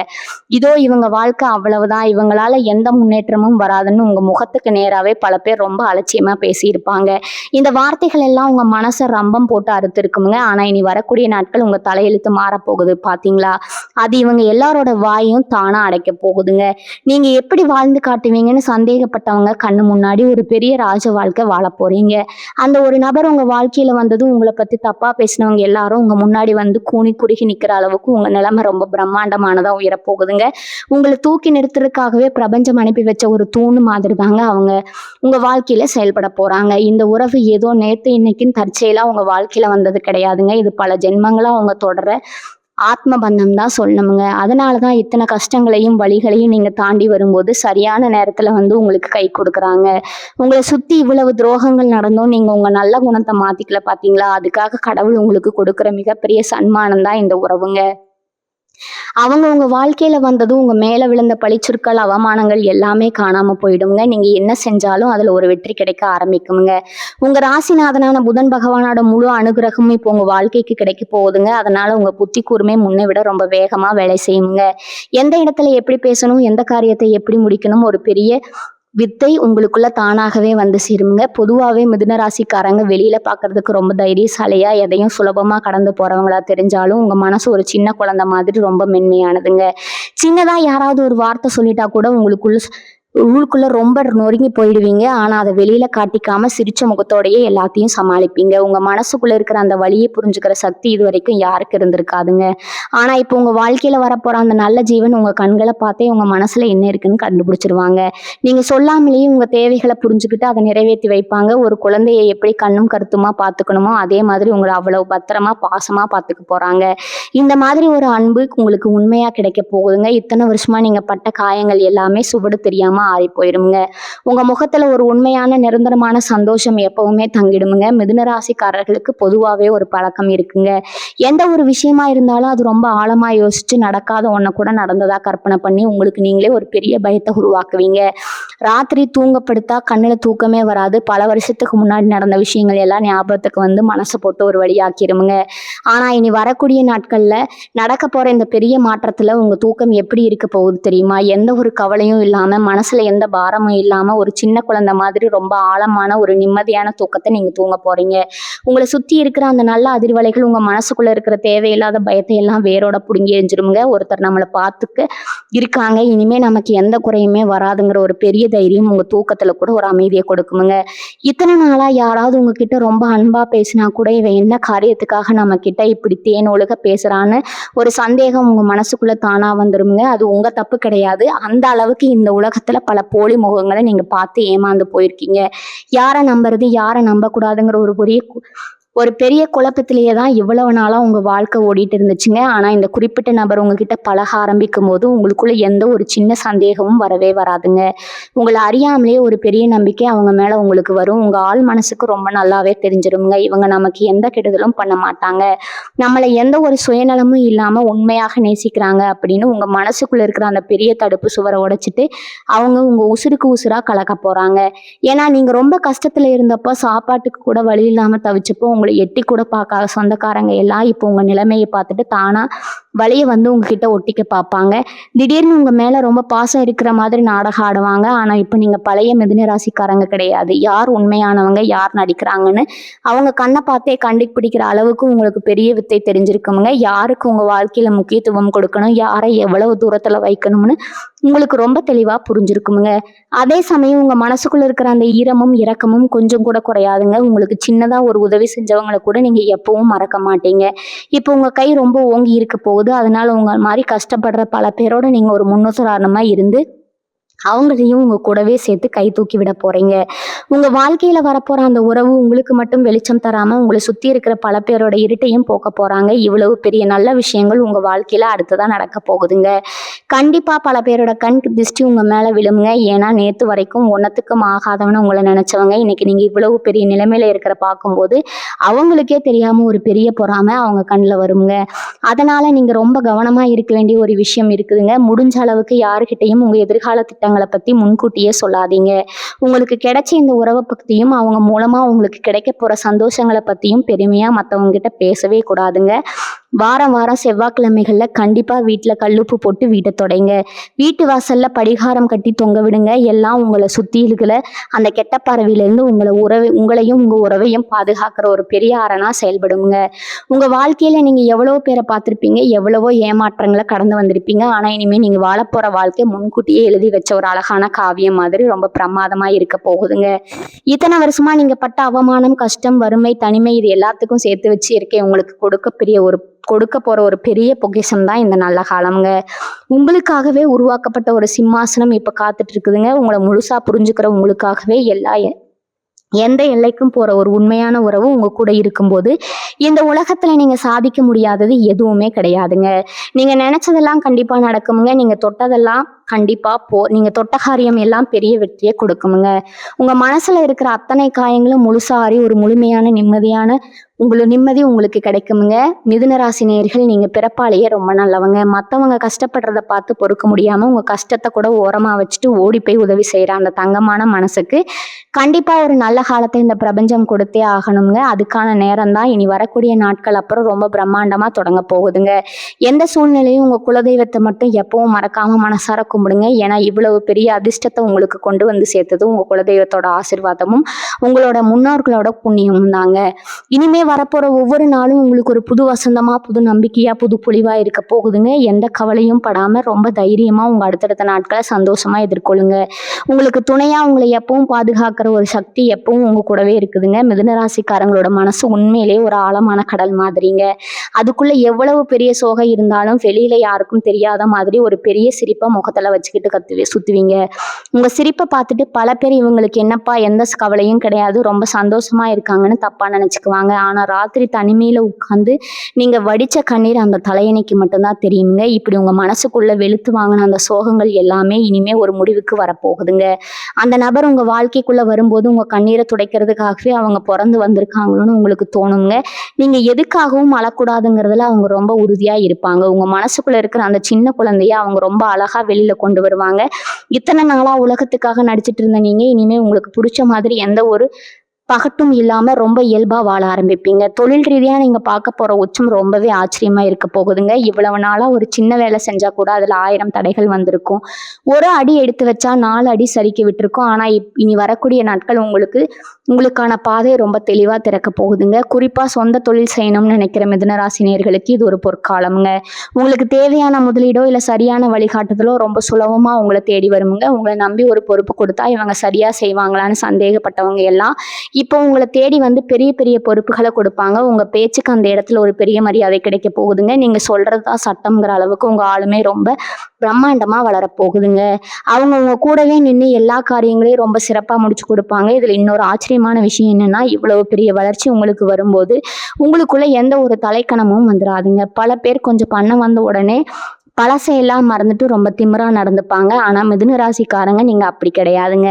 இதோ இவங்க வாழ்க்கை அவ்வளவுதான், இவங்களால எந்த முன்னேற்றமும் வராதுன்னு உங்க முகத்துக்கு நேராவே பல பேர் ரொம்ப அலட்சியமா பேசியிருப்பாங்க. இந்த வார்த்தைகள் எல்லாம் உங்க மனசை ரம்பம் போட்டு அறுத்திருக்குங்க. ஆனா இனி வரக்கூடிய நாட்கள் உங்க தலையெழுத்து மாறப்போகுது பாத்தீங்களா? அது இவங்க எல்லாரோட வாயும் தானா அடைக்க போகுதுங்க. நீங்க எப்படி வாழ்ந்து காட்டுவீங்கன்னு சந்தேகப்பட்டவங்க கண்ணு முன்னாடி ஒரு பெரிய ராஜ வாழ்க்கை வாழ போறீங்க. அந்த ஒரு நபர் உங்க வாழ்க்கையில வந்ததும் உங்களை பத்தி தப்பா பேசினவங்க எல்லாரும் உங்க முன்னாடி வந்து கூனி குறுகி நிக்கிற அளவுக்கு உங்க நிலைமை ரொம்ப பிரம்மாண்டமானதா உயரப்போகுதுங்க. உங்களை தூக்கி நிறுத்துறதுக்காகவே பிரபஞ்சம் அனுப்பி வச்ச ஒரு தூணு மாதிரி தாங்க அவங்க உங்க வாழ்க்கையில செயல்பட போறாங்க. இந்த உறவு ஏதோ நேத்து இன்னைக்குன்னு தற்செயலா உங்க வாழ்க்கையில வந்தது கிடையாதுங்க. இது பல ஜென்மங்களா அவங்க தொடர ஆத்ம பந்தம் தான் சொல்லணுமுங்க. அதனாலதான் இத்தனை கஷ்டங்களையும் வழிகளையும் நீங்க தாண்டி வரும்போது சரியான நேரத்துல வந்து உங்களுக்கு கை கொடுக்குறாங்க. உங்களை சுத்தி இவ்வளவு துரோகங்கள் நடந்தும் நீங்க உங்க நல்ல குணத்தை மாத்திக்கல பாத்தீங்களா? அதுக்காக கடவுள் உங்களுக்கு கொடுக்குற மிகப்பெரிய சன்மானம் தான் இந்த உறவுங்க. அவங்க உங்க வாழ்க்கையில வந்ததும் உங்க மேல விழுந்த பழிச்சொற்கள் அவமானங்கள் எல்லாமே காணாம போயிடுங்க. நீங்க என்ன செஞ்சாலும் அதுல ஒரு வெற்றி கிடைக்க ஆரம்பிக்குங்க. உங்க ராசிநாதனான புதன் பகவானோட முழு அனுகிரகமும் இப்போ உங்க வாழ்க்கைக்கு கிடைக்க போகுதுங்க. அதனால உங்க புத்தி கூர்மை முன்னை விட ரொம்ப வேகமா வேலை செய்யுங்க. எந்த இடத்துல எப்படி பேசணும், எந்த காரியத்தை எப்படி முடிக்கணும் ஒரு பெரிய வித்தை உங்களுக்குள்ள தானாகவே வந்து சேருங்க. பொதுவாகவே மிதுன ராசிக்காரங்க வெளியில பார்க்கறதுக்கு ரொம்ப தைரியசாலியா எதையும் சுலபமா கடந்து போறவங்களா தெரிஞ்சாலும் உங்க மனசு ஒரு சின்ன குழந்தை மாதிரி ரொம்ப மென்மையானதுங்க. சின்னதா யாராவது ஒரு வார்த்தை சொல்லிட்டா கூட உள்ளுக்குள்ள ரொம்ப நொறுங்கி போயிடுவீங்க. ஆனா அதை வெளியில காட்டிக்காம சிரிச்ச முகத்தோடயே எல்லாத்தையும் சமாளிப்பீங்க. உங்க மனசுக்குள்ள இருக்கிற அந்த வலியை புரிஞ்சுக்கிற சக்தி இது வரைக்கும் யாருக்கு இருந்திருக்காதுங்க. ஆனா இப்போ உங்க வாழ்க்கையில வரப்போற அந்த நல்ல ஜீவன் உங்க கண்களை பார்த்தே உங்க மனசுல என்ன இருக்குன்னு கண்டுபிடிச்சிருவாங்க. நீங்க சொல்லாமலேயே உங்க தேவைகளை புரிஞ்சுக்கிட்டு அதை நிறைவேற்றி வைப்பாங்க. ஒரு குழந்தையை எப்படி கண்ணும் கருத்துமா பார்த்துக்கணுமோ அதே மாதிரி உங்களை அவ்வளவு பத்திரமா பாசமா பார்த்துக்க போறாங்க. இந்த மாதிரி ஒரு அன்பு உங்களுக்கு உண்மையா கிடைக்க போகுதுங்க. இத்தனை வருஷமா நீங்க பட்ட காயங்கள் எல்லாமே சுவடு தெரியாம ஆறி போயிருமுங்க. உங்க முகத்துல ஒரு உண்மையான நிரந்தரமான சந்தோஷம் எப்பவுமே தங்கிடுமுங்க. மிதுன ராசிக்காரர்களுக்கு பொதுவாகவே ஒரு பழக்கம் இருக்குங்க. எந்த ஒரு விஷயமா இருந்தாலும் அது ரொம்ப ஆழமா யோசிச்சு நடக்காத ஒன்ன கூட நடந்ததா கற்பனை பண்ணி உங்களுக்கு நீங்களே ஒரு பெரிய பயத்தை உருவாக்குவீங்க. ராத்திரி தூங்கப்படுத்தா கண்ணுல தூக்கமே வராது. பல வருஷத்துக்கு முன்னாடி நடந்த விஷயங்கள் எல்லாம் ஞாபகத்துக்கு வந்து மனசை போட்டு ஒரு வழியாக்கிருமுங்க. ஆனா இனி வரக்கூடிய நாட்கள்ல நடக்க போற இந்த பெரிய மாற்றத்துல உங்க தூக்கம் எப்படி இருக்க போகுது தெரியுமா? எந்த ஒரு கவலையும் இல்லாம மனசுல எந்த பாரமும் இல்லாம ஒரு சின்ன குழந்தை மாதிரி ரொம்ப ஆழமான ஒரு நிம்மதியான தூக்கத்தை நீங்க தூங்க போறீங்க. உங்களை சுத்தி இருக்கிற அந்த நல்ல அதிர்வலைகள் உங்க மனசுக்குள்ள இருக்கிற தேவையில்லாத பயத்தை எல்லாம் வேரோட புடுங்கி எரிஞ்சிருமுங்க. ஒருத்தர் நம்மளை பார்த்துக்க இருக்காங்க, இனிமே நமக்கு எந்த குறையுமே வராதுங்கிற ஒரு பெரிய தைரியம் உங்க தூக்கத்துல கூட ஒரு அமைதியை கொடுக்குமுங்க. இத்தனை நாளா யாராவது உங்ககிட்ட ரொம்ப அன்பா பேசினா கூட இவன் என்ன காரியத்துக்காக நம்ம கிட்ட இப்படி தேன் ஒழுக பேசுறான்னு ஒரு சந்தேகம் உங்க மனசுக்குள்ள தானா வந்துருமுங்க. அது உங்க தப்பு கிடையாது. அந்த அளவுக்கு இந்த உலகத்துல பல போலி முகங்களை நீங்க பார்த்து ஏமாந்து போயிருக்கீங்க. யாரை நம்புறது யாரை நம்ப கூடாதுங்கிற ஒரு பெரிய குழப்பத்திலேயே தான் இவ்வளவு நாளா உங்க வாழ்க்கை ஓடிட்டு இருந்துச்சுங்க. ஆனா இந்த குறிப்பிட்ட நபர் உங்ககிட்ட பழக ஆரம்பிக்கும் போது உங்களுக்குள்ள எந்த ஒரு சின்ன சந்தேகமும் வரவே வராதுங்க. உங்களை அறியாமலே ஒரு பெரிய நம்பிக்கை அவங்க மேல உங்களுக்கு வரும். உங்க ஆள் மனசுக்கு ரொம்ப நல்லாவே தெரிஞ்சிருங்க. இவங்க நமக்கு எந்த கெடுதலும் பண்ண மாட்டாங்க, நம்மளை எந்த ஒரு சுயநலமும் இல்லாம உண்மையாக நேசிக்கிறாங்க அப்படின்னு உங்க மனசுக்குள்ள இருக்கிற அந்த பெரிய தடுப்பு சுவரை உடைச்சிட்டு அவங்க உங்க உசுருக்கு உசுரா கலக்க போறாங்க. ஏன்னா நீங்க ரொம்ப கஷ்டத்துல இருந்தப்போ சாப்பாட்டுக்கு கூட வழி இல்லாம தவிச்சப்போ உங்களை எட்டி கூட பார்க்காத சொந்தக்காரங்க எல்லாம் இப்போ உங்க நிலைமையை பார்த்துட்டு தானா வலிய வந்து உங்ககிட்ட ஒட்டிக்க பார்ப்பாங்க. திடீர்னு உங்க மேல ரொம்ப பாசம் இருக்கிற மாதிரி நாடகம் ஆடுவாங்க. ஆனா இப்ப நீங்க பழைய மிதுன ராசிக்காரங்க கிடையாது. யார் உண்மையானவங்க, யார் நடிக்கிறாங்கன்னு அவங்க கண்ணை பார்த்தே கண்டுபிடிக்கிற அளவுக்கு உங்களுக்கு பெரிய வித்தை தெரிஞ்சிருக்குமுங்க. யாருக்கு உங்க வாழ்க்கையில முக்கியத்துவம் கொடுக்கணும், யாரை எவ்வளவு தூரத்துல வைக்கணும்னு உங்களுக்கு ரொம்ப தெளிவா புரிஞ்சிருக்குமுங்க. அதே சமயம் உங்க மனசுக்குள்ள இருக்கிற அந்த ஈரமும் இரக்கமும் கொஞ்சம் கூட குறையாதுங்க. உங்களுக்கு சின்னதா ஒரு உதவி செஞ்சவங்களை கூட நீங்க எப்பவும் மறக்க மாட்டீங்க. இப்போ உங்க கை ரொம்ப ஓங்கி இருக்க போகுது. அதனால உங்க மாதிரி கஷ்டப்படுற பல பேரோட நீங்க ஒரு முன்னுதாரணமா இருந்து அவங்களையும் உங்க கூடவே சேர்த்து கை தூக்கி விட போறீங்க. உங்க வாழ்க்கையில வரப்போற அந்த உறவு உங்களுக்கு மட்டும் வெளிச்சம் தராம உங்களை சுத்தி இருக்கிற பல பேரோட இருட்டையும் போக்க போறாங்க. இவ்வளவு பெரிய நல்ல விஷயங்கள் உங்க வாழ்க்கையில அடுத்ததா நடக்க போகுதுங்க. கண்டிப்பா பல பேரோட கண் திருஷ்டி உங்க மேல விழுமுங்க. ஏன்னா நேத்து வரைக்கும் ஒன்னத்துக்கும் ஆகாதவன உங்களை நினைச்சவங்க இன்னைக்கு நீங்க இவ்வளவு பெரிய நிலைமையில இருக்கிற பார்க்கும்போது அவங்களுக்கே தெரியாம ஒரு பெரிய பொறாமை அவங்க கண்ணில் வருங்க. அதனால நீங்க ரொம்ப கவனமா இருக்க வேண்டிய ஒரு விஷயம் இருக்குதுங்க. முடிஞ்ச அளவுக்கு யாருக்கிட்டையும் உங்க எதிர்கால திட்டங்களை பத்தி முன்கூட்டியே சொல்லாதீங்க. உங்களுக்கு கிடைச்ச இந்த உறவை பத்தியும் அவங்க மூலமா உங்களுக்கு கிடைக்க போற சந்தோஷங்களை பத்தியும் பெருமையா மற்றவங்க கிட்ட பேசவே கூடாதுங்க. வாரம் வாரம் செவ்வாய்க்கிழமைகள்ல கண்டிப்பா வீட்டுல கல்லுப்பு போட்டு வீட்டை தொடைங்க. வீட்டு வாசல்ல படிகாரம் கட்டி தொங்க விடுங்க. எல்லாம் உங்களை சுத்தி இருக்கிற அந்த கெட்ட பறவையிலிருந்து உங்களையும் உங்க உறவையும் பாதுகாக்கிற ஒரு பெரிய அரணா செயல்படுங்க. உங்க வாழ்க்கையில நீங்க எவ்வளவோ பேரை பார்த்திருப்பீங்க, எவ்வளவோ ஏமாற்றங்களை கடந்து வந்திருப்பீங்க. ஆனா இனிமே நீங்க வாழப்போற வாழ்க்கை முன்கூட்டியே எழுதி வச்ச ஒரு அழகான காவியம் மாதிரி ரொம்ப பிரமாதமா இருக்க போகுதுங்க. இத்தனை வருஷமா நீங்க பட்ட அவமானம், கஷ்டம், வறுமை, தனிமை இது எல்லாத்துக்கும் சேர்த்து வச்சு இருக்கேன் உங்களுக்கு கொடுக்க போற ஒரு பெரிய பொக்கிஷம் தான் இந்த நல்ல காலம்ங்க. உங்களுக்காகவே உருவாக்கப்பட்ட ஒரு சிம்மாசனம் இப்ப காத்துட்டு இருக்குதுங்க. உங்களை முழுசா புரிஞ்சுக்கிற உங்களுக்காகவே எந்த எல்லைக்கும் போற ஒரு உண்மையான உறவு உங்க கூட இருக்கும்போது இந்த உலகத்துல நீங்க சாதிக்க முடியாதது எதுவுமே கிடையாதுங்க. நீங்க நினைச்சதெல்லாம் கண்டிப்பா நடக்குமுங்க. நீங்க தொட்ட காரியம் எல்லாம் பெரிய வெற்றியை கொடுக்குமுங்க. உங்க மனசுல இருக்கிற அத்தனை காயங்களும் முழுசாரி ஒரு முழுமையான நிம்மதி உங்களுக்கு கிடைக்குமுங்க. மிதுன ராசி நேயர்கள் நீங்க பிறப்பாலேயே ரொம்ப நல்லவங்க. மத்தவங்க கஷ்டப்படுறத பார்த்து பொறுக்க முடியாம உங்க கஷ்டத்தை கூட ஓரமா வச்சுட்டு ஓடி போய் உதவி செய்யற அந்த தங்கமான மனசுக்கு கண்டிப்பா ஒரு நல்ல காலத்தை இந்த பிரபஞ்சம் கொடுத்தே ஆகணுங்க. அதுக்கான நேரம் தான் இனி வரக்கூடிய நாட்கள் அப்புறம் ரொம்ப பிரம்மாண்டமா தொடங்க போகுதுங்க. எந்த சூழ்நிலையும் உங்க குலதெய்வத்தை மட்டும் எப்பவும் மறக்காம மனசார கும்பிடுங்க. ஏன்னா இவ்வளவு பெரிய அதிர்ஷ்டத்தை உங்களுக்கு கொண்டு வந்து சேர்த்தது உங்க குலதெய்வத்தோட ஆசீர்வாதமும் உங்களோட முன்னோர்களோட புண்ணியமும் தாங்க. இனிமே வரப்போற ஒவ்வொரு நாளும் உங்களுக்கு ஒரு புது வசந்தமா, புது நம்பிக்கையா, புது பொலிவா இருக்க போகுதுங்க. எந்த கவலையும் படாம ரொம்ப தைரியமா உங்க அடுத்தடுத்த நாட்களை சந்தோஷமா எதிர்கொள்ளுங்க. உங்களுக்கு துணையா உங்களை எப்பவும் பாதுகாக்கிற ஒரு சக்தி எப்பவும் உங்க கூடவே இருக்குதுங்க. மிதுன ராசிக்காரங்களோட மனசு உண்மையிலேயே ஒரு ஆழமான கடல் மாதிரிங்க. அதுக்குள்ள எவ்வளவு பெரிய சோகை இருந்தாலும் வெளியில யாருக்கும் தெரியாத மாதிரி ஒரு பெரிய சிரிப்பை முகத்துல வச்சுக்கிட்டு சுத்துவீங்க. உங்க சிரிப்பை பார்த்துட்டு பல பேர் இவங்களுக்கு என்னப்பா எந்த கவலையும் கிடையாது, ரொம்ப சந்தோஷமா இருக்காங்கன்னு தப்பா நினைச்சுக்குவாங்க. ஆனா ராத்திரி தனிமையில உட்கார்ந்து நீங்க வடிச்ச கண்ணீர் அந்த தலையணைக்கு மட்டும்தான் தெரியுங்க. இப்படி உங்க மனசுக்குள்ள வெளுத்து வாங்கின அந்த சோகங்கள் எல்லாமே இனிமே ஒரு முடிவுக்கு வரப்போகுதுங்க. அந்த நபர் உங்க வாழ்க்கைக்குள்ள வரும்போது உங்க கண்ணீரை துடைக்கிறதுக்காகவே அவங்க பிறந்து வந்திருக்காங்களோன்னு உங்களுக்கு தோணுங்க. நீங்க எதுக்காகவும் அழக்கூடாதுங்கிறதுல அவங்க ரொம்ப உறுதியா இருப்பாங்க. உங்க மனசுக்குள்ள இருக்கிற அந்த சின்ன குழந்தைய அவங்க ரொம்ப அழகா வெளியில கொண்டு வருவாங்க. இத்தனை நாளா உலகத்துக்காக நடிச்சிட்டு இருந்த நீங்க இனிமே உங்களுக்கு பிடிச்ச மாதிரி எந்த ஒரு பகட்டும் இல்லாம ரொம்ப இயல்பா வாழ ஆரம்பிப்பீங்க. தொழில் ரீதியா நீங்க பார்க்க போற உச்சம் ரொம்பவே ஆச்சரியமா இருக்க போகுதுங்க. இவ்வளவு நாளா ஒரு சின்ன வேலை செஞ்சா கூட அதுல 1000 தடைகள் வந்திருக்கும். ஒரு அடி எடுத்து வச்சா 4 அடி சரிக்கி விட்டுருக்கும். ஆனா இனி வரக்கூடிய நாட்கள் உங்களுக்கான பாதை ரொம்ப தெளிவா திறக்க போகுதுங்க. குறிப்பா சொந்த தொழில் செய்யணும்னு நினைக்கிற மிதுனராசி நேயர்களுக்கு இது ஒரு பொற்காலம்ங்க. உங்களுக்கு தேவையான முதலீடோ இல்ல சரியான வழிகாட்டுதலோ ரொம்ப சுலபமா உங்களை தேடி வருமுங்க. உங்களை நம்பி ஒரு பொறுப்பு கொடுத்தா இவங்க சரியா செய்வாங்களான்னு சந்தேகப்பட்டவங்க எல்லாம் இப்போ உங்களை தேடி வந்து பெரிய பெரிய பொறுப்புகளை கொடுப்பாங்க. உங்க பேச்சுக்கு அந்த இடத்துல ஒரு பெரிய மரியாதை கிடைக்க போகுதுங்க. நீங்க சொல்றதுதான் சட்டம்ங்கிற அளவுக்கு உங்க ஆளுமே ரொம்ப பிரம்மாண்டமா வளரப்போகுதுங்க. அவங்க உங்க கூடவே நின்று எல்லா காரியங்களையும் ரொம்ப சிறப்பா முடிச்சு கொடுப்பாங்க. இதுல இன்னொரு ஆச்சரியமான விஷயம் என்னன்னா, இவ்வளவு பெரிய வளர்ச்சி உங்களுக்கு வரும்போது உங்களுக்குள்ள எந்த ஒரு தலைக்கணமும் வந்துடாதுங்க. பல பேர் கொஞ்சம் பண்ண வந்த உடனே பழசையெல்லாம் மறந்துட்டு ரொம்ப திமிரா நடந்துப்பாங்க. ஆனா மிதுன ராசிக்காரங்க நீங்க அப்படி கிடையாதுங்க.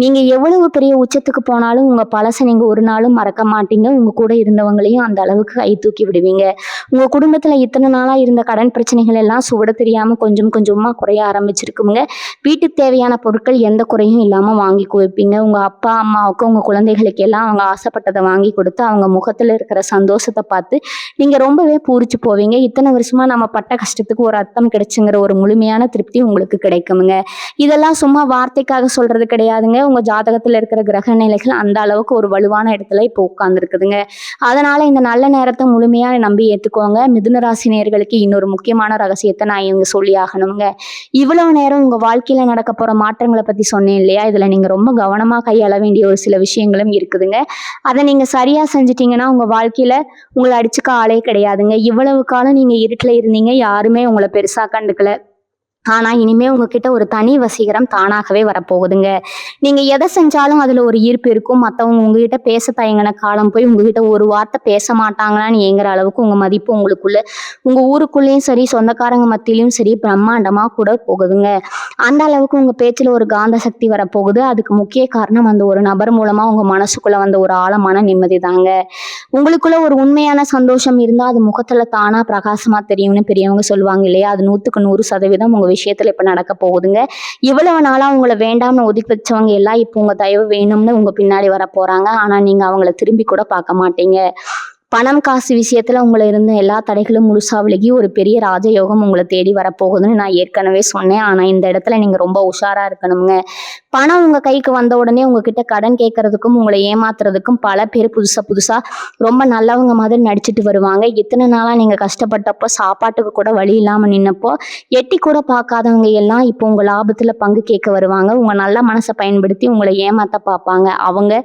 நீங்க எவ்வளவு பெரிய உச்சத்துக்கு போனாலும் உங்க பழச நீங்க ஒரு நாளும் மறக்க மாட்டீங்க. உங்க கூட இருந்தவங்களையும் அந்த அளவுக்கு கை தூக்கி விடுவீங்க. உங்க குடும்பத்துல இத்தனை நாளா இருந்த கடன் பிரச்சனைகள் எல்லாம் சுவட தெரியாம கொஞ்சம் கொஞ்சமா குறைய ஆரம்பிச்சிருக்குங்க. வீட்டுக்கு தேவையான பொருட்கள் எந்த குறையும் இல்லாம வாங்கி குவிப்பீங்க. உங்க அப்பா, அம்மாவுக்கு, உங்க குழந்தைகளுக்கு எல்லாம் அவங்க ஆசைப்பட்டதை வாங்கி கொடுத்து அவங்க முகத்துல இருக்கிற சந்தோஷத்தை பார்த்து நீங்க ரொம்பவே பூரிச்சு போவீங்க. இத்தனை வருஷமா நம்ம பட்ட கஷ்டத்துக்கு ஒரு அர்த்தம் கிடைச்சுங்கிற ஒரு முழுமையான திருப்தி உங்களுக்கு கிடைக்குமுங்க. இதெல்லாம் சும்மா வார்த்தைக்காக சொல்றது கிடையாதுங்க. உங்க ஜாதகத்துல இருக்கிற கிரக நிலைகள் அந்த அளவுக்கு ஒரு வலுவான இடத்துல இப்போ உட்கார்ந்துருக்குதுங்க. அதனால இந்த நல்ல நேரத்தை முழுமையா நம்பி ஏத்துக்கோங்க. மிதுன ராசி நேயர்களுக்கு இன்னொரு முக்கியமான ரகசியத்தை நான் இவங்க சொல்லி ஆகணுங்க. இவ்வளவு நேரம் உங்க வாழ்க்கையில நடக்க போற மாற்றங்களை பத்தி சொன்னேன் இல்லையா? இதுல நீங்க ரொம்ப கவனமா கையாள வேண்டிய ஒரு சில விஷயங்களும் இருக்குதுங்க. அதை நீங்க சரியா செஞ்சிட்டீங்கன்னா உங்க வாழ்க்கையில உங்களை அடிச்சுக்க ஆளே கிடையாதுங்க. இவ்வளவு காலம் நீங்க இருட்டுல இருந்தீங்க, யாருமே உங்களை பெருசா கண்டுக்கல. ஆனா இனிமே உங்ககிட்ட ஒரு தனி வசீகரம் தானாகவே வரப்போகுதுங்க. நீங்க எதை செஞ்சாலும் அதுல ஒரு ஈர்ப்பு இருக்கும். மத்தவங்க உங்ககிட்ட பேச தயங்கின காலம் போய் உங்ககிட்ட ஒரு வார்த்தை பேச மாட்டாங்களான்னு ஏங்குற அளவுக்கு உங்க மதிப்பு உங்களுக்குள்ள, உங்க ஊருக்குள்ளேயும் சரி, சொந்தக்காரங்க மத்தியிலயும் சரி பிரம்மாண்டமா கூட போகுதுங்க. அந்த அளவுக்கு உங்க பேச்சுல ஒரு காந்த சக்தி வரப்போகுது. அதுக்கு முக்கிய காரணம் அந்த ஒரு நபர் மூலமா உங்க மனசுக்குள்ள வந்த ஒரு ஆழமான நிம்மதி தாங்க. உங்களுக்குள்ள ஒரு உண்மையான சந்தோஷம் இருந்தா அது முகத்துல தானா பிரகாசமா தெரியும்னு பெரியவங்க சொல்லுவாங்க இல்லையா? அது 100% உங்க விஷயத்துல இப்ப நடக்க போகுதுங்க. இவ்வளவு நாளா உங்களை வேண்டாம்னு ஒதுக்கி வச்சவங்க எல்லாம் இப்போ உங்க தயவு வேணும்னு உங்க பின்னாடி வர போறாங்க. ஆனா நீங்க அவங்கள திரும்பி கூட பார்க்க மாட்டீங்க. பணம் காசு விஷயத்துல உங்களை இருந்த எல்லா தடைகளும் முழுசா விலகி ஒரு பெரிய ராஜயோகம் உங்களை தேடி வரப்போகுதுன்னு நான் ஏற்கனவே சொன்னேன். ஆனா இந்த இடத்துல நீங்க ரொம்ப உஷாரா இருக்கணுங்க. பணம் உங்க கைக்கு வந்த உடனே உங்ககிட்ட கடன் கேட்கறதுக்கும் உங்களை ஏமாத்துறதுக்கும் பல பேர் புதுசா புதுசா ரொம்ப நல்லவங்க மாதிரி நடிச்சிட்டு வருவாங்க. இத்தனை நாளா நீங்க கஷ்டப்பட்டப்போ சாப்பாட்டுக்கு கூட வழி இல்லாம நின்னப்போ எட்டி கூட பார்க்காதவங்க எல்லாம் இப்போ உங்க லாபத்துல பங்கு கேட்க வருவாங்க. உங்க நல்ல மனசை பயன்படுத்தி உங்களை ஏமாத்த பார்ப்பாங்க.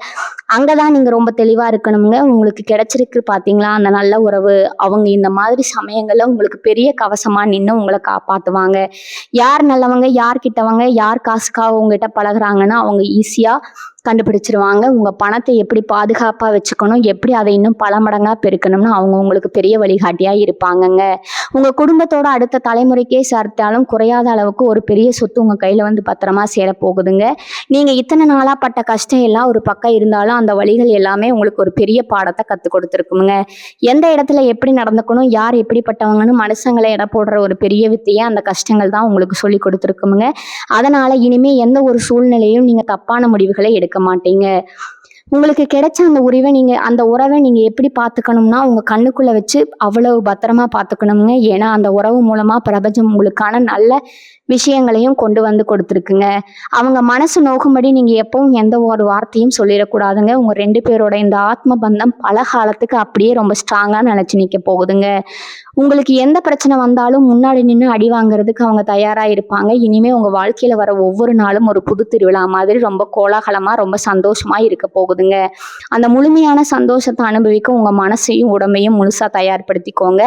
அங்கதான் நீங்க ரொம்ப தெளிவா இருக்கணுங்க. உங்களுக்கு கிடைச்சிருக்கு பாத்தீங்களா அந்த நல்ல உறவு, அவங்க இந்த மாதிரி சமயங்கள்ல உங்களுக்கு பெரிய கவசமா நின்று உங்களை காப்பாத்துவாங்க. யார் நல்லவங்க, யார் கிட்டவங்க, யார் காசுக்காக உங்ககிட்ட பழகுறாங்கன்னா அவங்க ஈஸியா கண்டுபிடிச்சிருவாங்க. உங்க பணத்தை எப்படி பாதுகாப்பா வச்சுக்கணும், எப்படி அதை இன்னும் பல மடங்கா பெருக்கணும்னு அவங்க உங்களுக்கு பெரிய வழிகாட்டியா இருப்பாங்கங்க. உங்க குடும்பத்தோட அடுத்த தலைமுறைக்கே சேர்த்தாலும் குறையாத அளவுக்கு ஒரு பெரிய சொத்து உங்க கையில வந்து பத்திரமா சேர போகுதுங்க. நீங்க இத்தனை நாளா பட்ட கஷ்டம் எல்லாம் ஒரு பக்கம் இருந்தாலும் அந்த வழிகள் எல்லாமே உங்களுக்கு ஒரு பெரிய பாடத்தை கத்து கொடுத்துருக்குங்க. எந்த இடத்துல எப்படி நடந்துக்கணும், யார் எப்படிப்பட்டவங்கன்னு மனுஷங்களை எடை போடுற ஒரு பெரிய வித்தையை அந்த கஷ்டங்கள் தான் உங்களுக்கு சொல்லி கொடுத்துருக்குங்க. அதனால இனிமே எந்த ஒரு சூழ்நிலையும் நீங்க தப்பான முடிவுகளை எடுக்க மாட்டீங்க. உங்களுக்கு கிடைச்ச அந்த உறவை நீங்க எப்படி பார்த்துக்கணும்னா உங்க கண்ணுக்குள்ள வச்சு அவ்வளவு பத்திரமா பார்த்துக்கணுங்க. ஏன்னா அந்த உறவு மூலமா பிரபஞ்சம் உங்களுக்கான நல்ல விஷயங்களையும் கொண்டு வந்து கொடுத்துருக்குங்க. அவங்க மனசு நோக்கும்படி நீங்க எப்பவும் எந்த ஒரு வார்த்தையும் சொல்லிடக்கூடாதுங்க. உங்க 2 பேரோட இந்த ஆத்ம பந்தம் பல காலத்துக்கு அப்படியே ரொம்ப ஸ்ட்ராங்கா நிலைச்சு நிற்க போகுதுங்க. உங்களுக்கு எந்த பிரச்சனை வந்தாலும் முன்னாடி நின்று அடி வாங்குறதுக்கு அவங்க தயாரா இருப்பாங்க. இனிமே உங்க வாழ்க்கையில வர ஒவ்வொரு நாளும் ஒரு புது திருவிழா மாதிரி ரொம்ப கோலாகலமா ரொம்ப சந்தோஷமா இருக்க போகுதுங்க. அந்த முழுமையான சந்தோஷத்தை அனுபவிக்க உங்க மனசையும் உடம்பையும் முழுசா தயார்படுத்திக்கோங்க.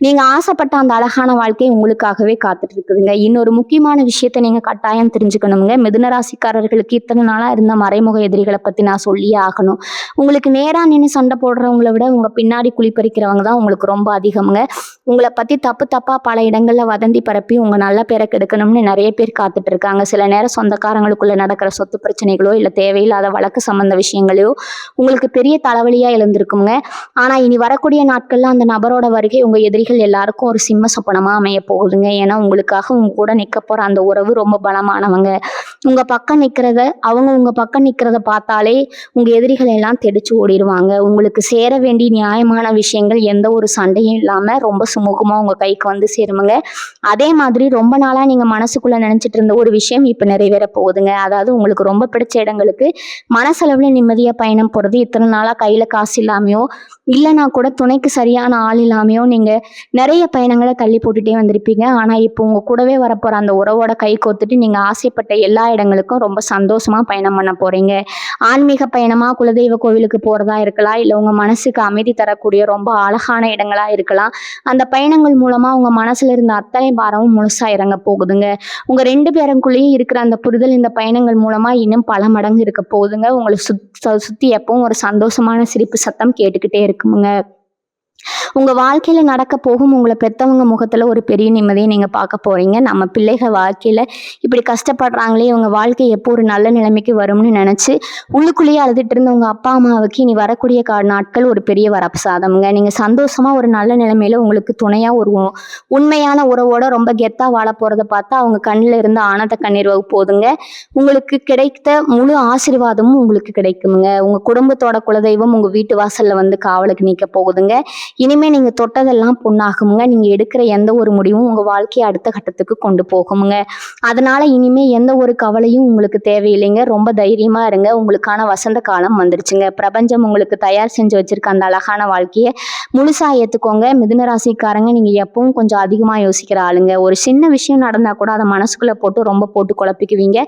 நீங்க ஆசைப்பட்ட அந்த அழகான வாழ்க்கை உங்களுக்காகவே காத்துட்டு இருக்குதுங்க. இன்னொரு முக்கியமான விஷயத்த நீங்க கட்டாயம் தெரிஞ்சுக்கணுங்க. மிதுன ராசிக்காரர்களுக்கு இத்தனை நாளா இருந்த மறைமுக எதிரிகளை பத்தி நான் சொல்லியே ஆகணும். உங்களுக்கு நேரா நின்று சண்டை போடுறவங்களை விட உங்க பின்னாடி குளிப்பறிக்கிறவங்க தான் உங்களுக்கு ரொம்ப அதிகம்ங்க. உங்களை பத்தி தப்பு தப்பா பல இடங்கள்ல வதந்தி பரப்பி உங்க நல்ல பேரை கெடுக்கணும்னு நிறைய பேர் காத்துட்டு இருக்காங்க. சில நேரம் சொந்தக்காரங்களுக்குள்ள நடக்கிற சொத்து பிரச்சனைகளோ இல்ல தேவையில்லாத வழக்கு சம்பந்த விஷயங்களோ உங்களுக்கு பெரிய தலைவலியா எழுந்திருக்குங்க. ஆனா இனி வரக்கூடிய நாட்கள்ல அந்த நபரோட வருகை உங்க எதிரிகள் எல்லாருக்கும் ஒரு சிம்ம சொப்பனமா அமைய போகுதுங்க. ஏன்னா உங்களுக்காக உங்க கூட நிக்க போற அந்த உறவு ரொம்ப பலமானவங்க. உங்க பக்கம் நிக்கிறத பார்த்தாலே உங்க எதிரிகள் எல்லாம் தெடிச்சு ஓடிடுவாங்க. உங்களுக்கு சேர வேண்டிய நியாயமான விஷயங்கள் எந்த ஒரு சண்டையும் இல்லாம ரொம்ப சுமூகமா உங்க கைக்கு வந்து சேருமுங்க. அதே மாதிரி ரொம்ப நாளா நீங்க மனசுக்குள்ள நினைச்சிட்டு இருந்த ஒரு விஷயம் இப்ப நிறைவேற போகுதுங்க. அதாவது உங்களுக்கு ரொம்ப பிடிச்ச இடங்களுக்கு மனசளவுல நிம்மதியா பயணம் போறது. இத்தனை நாளா கையில காசு இல்லாமையோ இல்லைன்னா கூட துணைக்கு சரியான ஆள் இல்லாமையோ நீங்க நிறைய பயணங்களை தள்ளி போட்டுட்டே வந்திருப்பீங்க. ஆனா இப்போ உங்க கூடவே வரப்போற அந்த உறவோட கை கோத்துட்டு நீங்க ஆசைப்பட்ட எல்லா இடங்களுக்கும் ரொம்ப சந்தோஷமா பயணம் பண்ண போறீங்க. ஆன்மீக பயணமா, குலதெய்வ கோவிலுக்கு போறதா இருக்கலாம், இல்ல உங்க மனசுக்கு அமைதி தரக்கூடிய ரொம்ப அழகான இடங்களா இருக்கலாம். அந்த பயணங்கள் மூலமா உங்க மனசுல இருந்த அத்தனை பாரமும் முழுசா இறங்க போகுதுங்க. உங்க 2 பேருக்குள்ளேயும் இருக்கிற அந்த புரிதல் இந்த பயணங்கள் மூலமா இன்னும் பல மடங்கு இருக்க போகுதுங்க. உங்களை சுத்தி எப்பவும் ஒரு சந்தோஷமான சிரிப்பு சத்தம் கேட்டுக்கிட்டே இருக்குமுங்க. உங்கள் வாழ்க்கையில் நடக்க போகும் உங்களை பெற்றவங்க முகத்தில் ஒரு பெரிய நிம்மதியை நீங்கள் பார்க்க போகிறீங்க. நம்ம பிள்ளைகள் வாழ்க்கையில் இப்படி கஷ்டப்படுறாங்களே, இவங்க வாழ்க்கை எப்போ ஒரு நல்ல நிலைமைக்கு வரும்னு நினச்சி உள்ளுக்குள்ளேயே அழுதுட்டு இருந்த உங்கள் அப்பா அம்மாவுக்கு இனி வரக்கூடிய நாட்கள் ஒரு பெரிய வரப்பிரசாதம்ங்க. நீங்கள் சந்தோஷமாக ஒரு நல்ல நிலைமையில் உங்களுக்கு துணையாக ஒரு உண்மையான உறவோட ரொம்ப கெத்தாக வாழ போகிறத பார்த்தா அவங்க கண்ணில் இருந்து ஆனந்த கண்ணீர் போதுங்க. உங்களுக்கு கிடைத்த முழு ஆசீர்வாதமும் உங்களுக்கு கிடைக்குங்க. உங்கள் குடும்பத்தோட குலதெய்வம் உங்கள் வீட்டு வாசலில் வந்து காவலுக்கு நிற்க போகுதுங்க. இனிமேல் நீங்கள் தொட்டதெல்லாம் பொண்ணாகுங்க. நீங்கள் எடுக்கிற எந்த ஒரு முடிவும் உங்கள் வாழ்க்கையை அடுத்த கட்டத்துக்கு கொண்டு போகுங்க. அதனால் இனிமேல் எந்த ஒரு கவலையும் உங்களுக்கு தேவையில்லைங்க. ரொம்ப தைரியமாக இருங்க. உங்களுக்கான வசந்த காலம் வந்துருச்சுங்க. பிரபஞ்சம் உங்களுக்கு தயார் செஞ்சு வச்சுருக்க அந்த அழகான வாழ்க்கையை முழுசாக ஏற்றுக்கோங்க. மிதுன ராசிக்காரங்க, நீங்கள் எப்பவும் கொஞ்சம் அதிகமாக யோசிக்கிற ஆளுங்க. ஒரு சின்ன விஷயம் நடந்தால் கூட அதை மனசுக்குள்ளே போட்டு குழப்பிக்குவீங்க.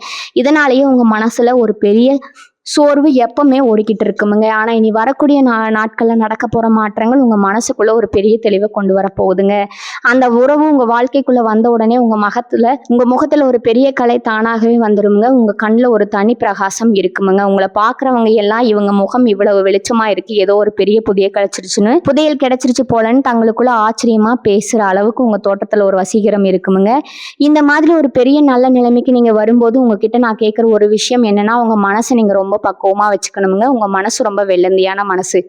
இதனாலேயே உங்கள் மனசில் ஒரு பெரிய சோர்வு எப்பவுமே ஓடிக்கிட்டு இருக்குமுங்க. ஆனால் இனி வரக்கூடிய நாட்களில் நடக்க போகிற மாற்றங்கள் உங்கள் மனசுக்குள்ளே ஒரு பெரிய தெளிவை கொண்டு வர போகுதுங்க. அந்த உறவு உங்கள் வாழ்க்கைக்குள்ளே வந்த உடனே உங்கள் முகத்தில் ஒரு பெரிய கலை தானாகவே வந்துடுங்க. உங்கள் கண்ணில் ஒரு தனி பிரகாசம் இருக்குமுங்க. உங்களை பார்க்குறவங்க எல்லாம் இவங்க முகம் இவ்வளவு வெளிச்சமாக இருக்குது, ஏதோ ஒரு பெரிய புதையல் கிடைச்சிருச்சு போலன்னு தங்களுக்குள்ள ஆச்சரியமாக பேசுகிற அளவுக்கு உங்கள் தோட்டத்தில் ஒரு வசீகரம் இருக்குமுங்க. இந்த மாதிரி ஒரு பெரிய நல்ல நிலைமைக்கு நீங்கள் வரும்போது உங்ககிட்ட நான் கேட்குற ஒரு விஷயம் என்னன்னா, உங்கள் மனசை நீங்கள் ரொம்ப பக்குவமாக வச்சுக்கணுங்க. உங்கள் மனசு ரொம்ப வெள்ளந்தியான மனசு.